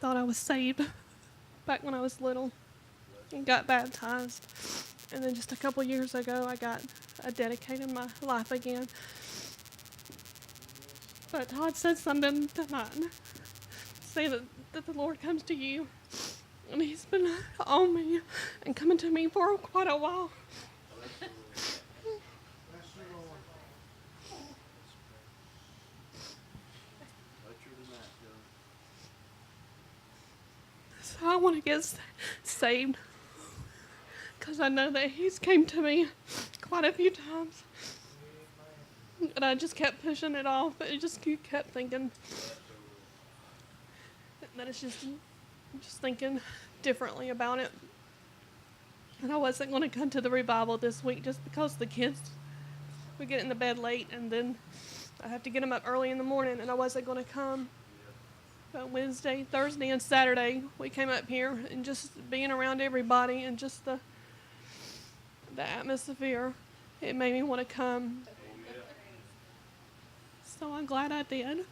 thought I was saved back when I was little and got baptized. And then just a couple years ago, I dedicated my life again. But Todd said something tonight. Say that the Lord comes to you. And he's been on me and coming to me for quite a while. So I want to get saved because I know that he's came to me quite a few times. And I just kept pushing it off, but it just kept thinking that it's just thinking differently about it. And I wasn't going to come to the revival this week just because the kids would get into bed late and then I have to get them up early in the morning, and I wasn't going to come. But Wednesday, Thursday, and Saturday, we came up here and just being around everybody and just the atmosphere, it made me want to come. So I'm glad I did.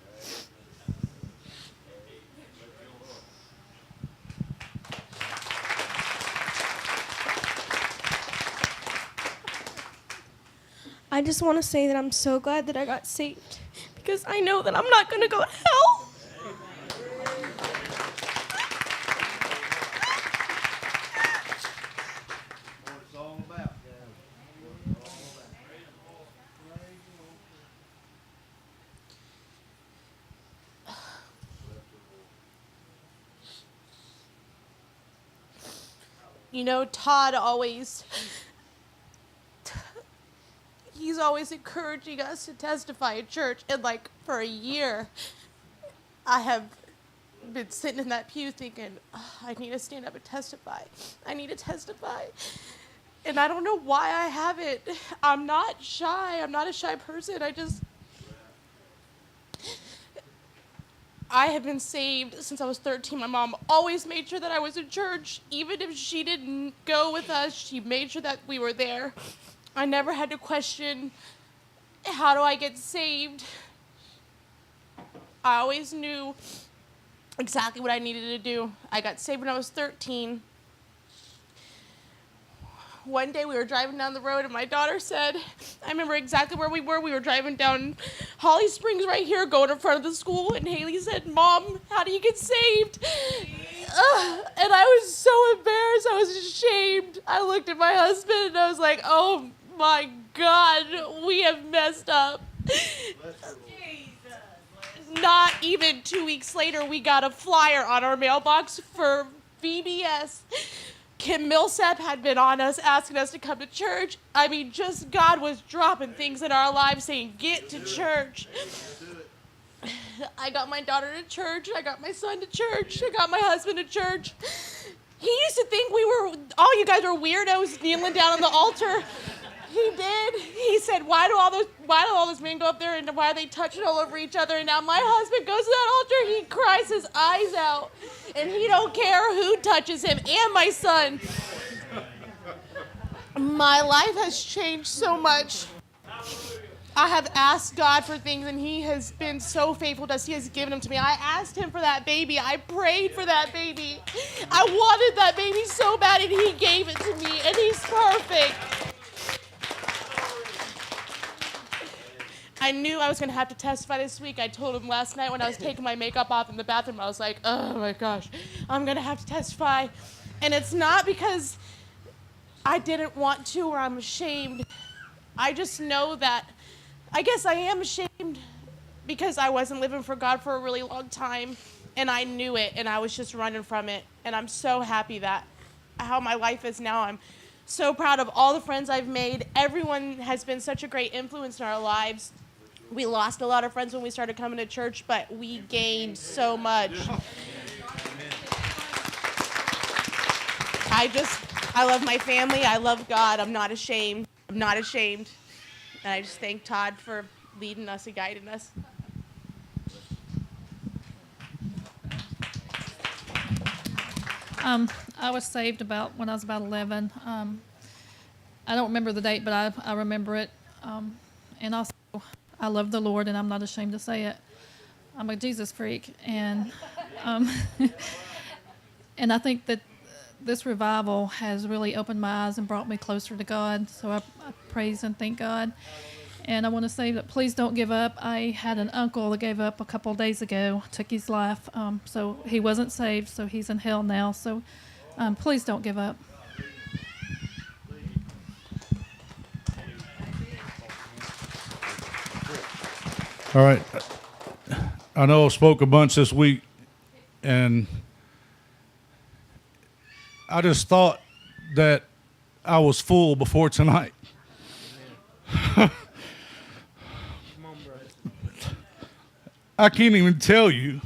I just want to say that I'm so glad that I got saved because I know that I'm not going to go to hell. You know, Todd he's always encouraging us to testify at church. And for a year, I have been sitting in that pew thinking, I need to stand up and testify. I need to testify. And I don't know why I haven't. I'm not shy. I'm not a shy person. I have been saved since I was 13. My mom always made sure that I was in church. Even if she didn't go with us, she made sure that we were there. I never had to question, how do I get saved? I always knew exactly what I needed to do. I got saved when I was 13. One day we were driving down the road and my daughter said, I remember exactly where we were. We were driving down Holly Springs right here, going in front of the school, and Haley said, Mom, how do you get saved? And I was so embarrassed. I was ashamed. I looked at my husband and I was like, oh my God, we have messed up. Not even 2 weeks later, we got a flyer on our mailbox for VBS. Kim Millsap had been on us, asking us to come to church. I mean, just God was dropping things in our lives, saying, get to church. I got my daughter to church. I got my son to church. I got my husband to church. He used to think all you guys are weirdos kneeling down on the altar. He did. He said, why do all those men go up there and why are they touching all over each other? And now my husband goes to that altar, he cries his eyes out. And he don't care who touches him, and my son. My life has changed so much. I have asked God for things, and he has been so faithful to us. He has given them to me. I asked him for that baby. I prayed for that baby. I wanted that baby so bad, and he gave it to me, and he's perfect. I knew I was going to have to testify this week. I told him last night when I was taking my makeup off in the bathroom, I was like, oh my gosh, I'm going to have to testify. And it's not because I didn't want to or I'm ashamed. I just know that, I guess I am ashamed because I wasn't living for God for a really long time. And I knew it, and I was just running from it. And I'm so happy that how my life is now. I'm so proud of all the friends I've made. Everyone has been such a great influence in our lives. We lost a lot of friends when we started coming to church, but we gained so much. I love my family. I love God. I'm not ashamed. I'm not ashamed. And I just thank Todd for leading us and guiding us. I was saved when I was about 11. I don't remember the date, but I remember it. And also, I love the Lord, and I'm not ashamed to say it. I'm a Jesus freak, and And I think that this revival has really opened my eyes and brought me closer to God. So I praise and thank God. And I want to say that please don't give up. I had an uncle that gave up a couple of days ago, took his life. So he wasn't saved, so he's in hell now. So please don't give up. All right. I know I spoke a bunch this week, and I just thought that I was full before tonight. I can't even tell you.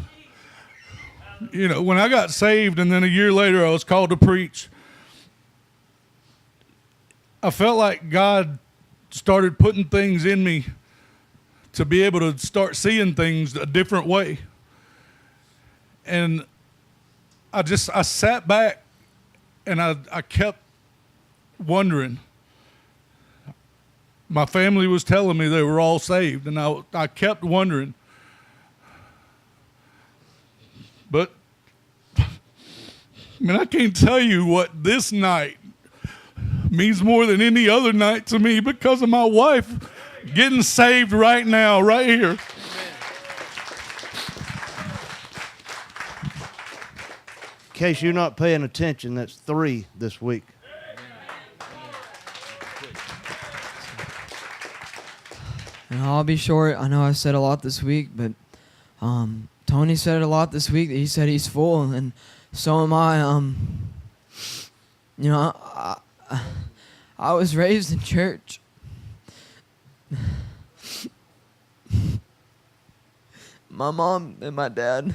You know, when I got saved and then a year later I was called to preach, I felt like God started putting things in me to be able to start seeing things a different way. And I sat back and I kept wondering. My family was telling me they were all saved, and I kept wondering. But, man, I can't tell you what this night means more than any other night to me because of my wife getting saved right now, right here. In case you're not paying attention, that's 3 this week. And I'll be short. I know I've said a lot this week, but Tony said it a lot this week. That he said he's full, and so am I. You know, I was raised in church. My mom and my dad,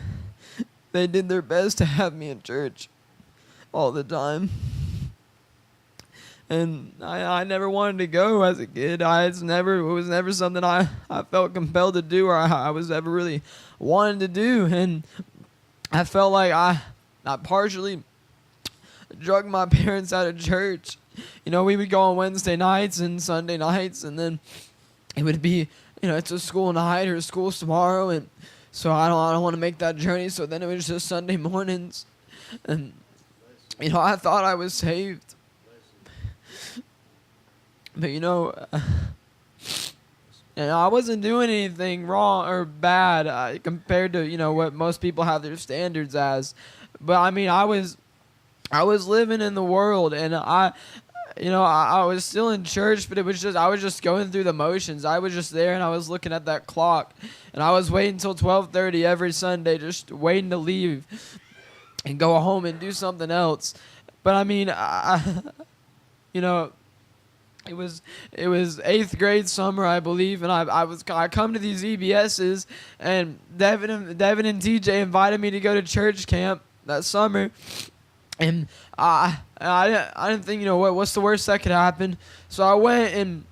they did their best to have me in church all the time. And I never wanted to go as a kid. It was never something I felt compelled to do, or I was ever really wanted to do. And I felt like I partially drug my parents out of church. You know, we would go on Wednesday nights and Sunday nights, and then it would be, you know, it's a school night or school's tomorrow, and so I don't want to make that journey. So then it was just Sunday mornings, and you know, I thought I was saved. But, you know, and I wasn't doing anything wrong or bad compared to, you know, what most people have their standards as. But, I mean, I was living in the world, and I was still in church, but I was just going through the motions. I was just there, and I was looking at that clock, and I was waiting until 12:30 every Sunday, just waiting to leave and go home and do something else. But, I mean, you know, It was 8th grade summer, I believe, and I come to these EBSs, and Devin and TJ invited me to go to church camp that summer, and I didn't think, you know, what's the worst that could happen. So I went, and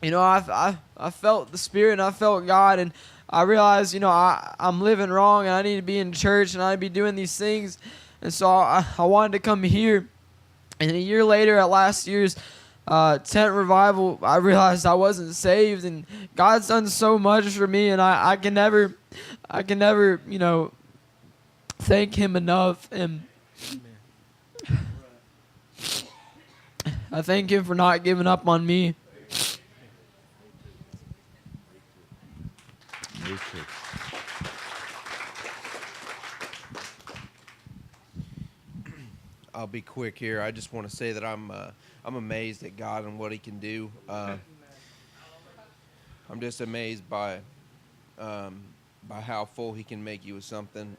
you know, I felt the Spirit, and I felt God, and I realized, you know, I'm living wrong, and I need to be in church, and I need to be doing these things, and so I wanted to come here. And a year later, at last year's tent revival, I realized I wasn't saved, and God's done so much for me, and I can never, you know, thank Him enough. And I thank Him for not giving up on me. I'll be quick here. I just want to say that I'm amazed at God and what He can do. I'm just amazed by how full He can make you with something.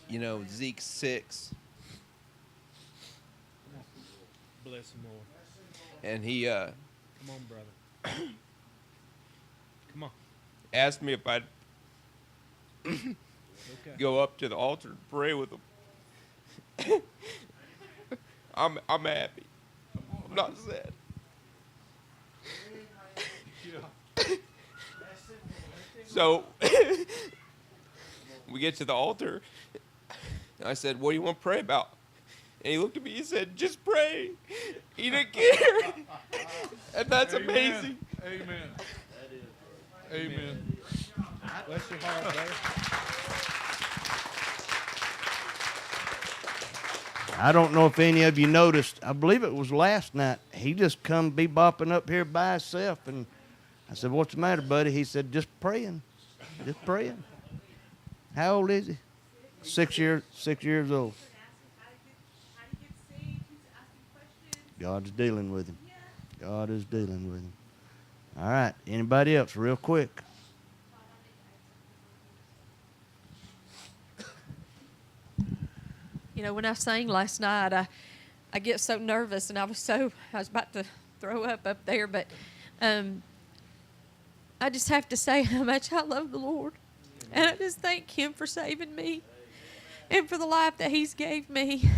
You know, Zeke 6. Bless him, Lord. And he Come on, brother. Come on. asked me if I'd Okay. go up to the altar and pray with him. I'm happy. I'm not sad. So we get to the altar. And I said, "What do you want to pray about?" And he looked at me and said, "Just pray." He didn't care. And that's amazing. Amen. Amen. Bless your heart, brother. I don't know if any of you noticed. I believe it was last night. He just come bebopping up here by himself, and I said, "What's the matter, buddy?" He said, "Just praying, just praying." How old is he? 6 years. 6 years old. God is dealing with him. God is dealing with him. All right. Anybody else, real quick? You know, when I sang last night, I get so nervous, and I was about to throw up there, but I just have to say how much I love the Lord, and I just thank Him for saving me and for the life that He's gave me.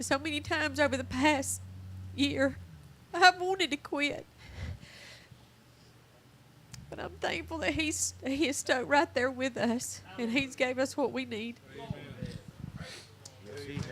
So many times over the past year, I've wanted to quit, but I'm thankful that He is stuck right there with us, and He's gave us what we need. Yes, He has.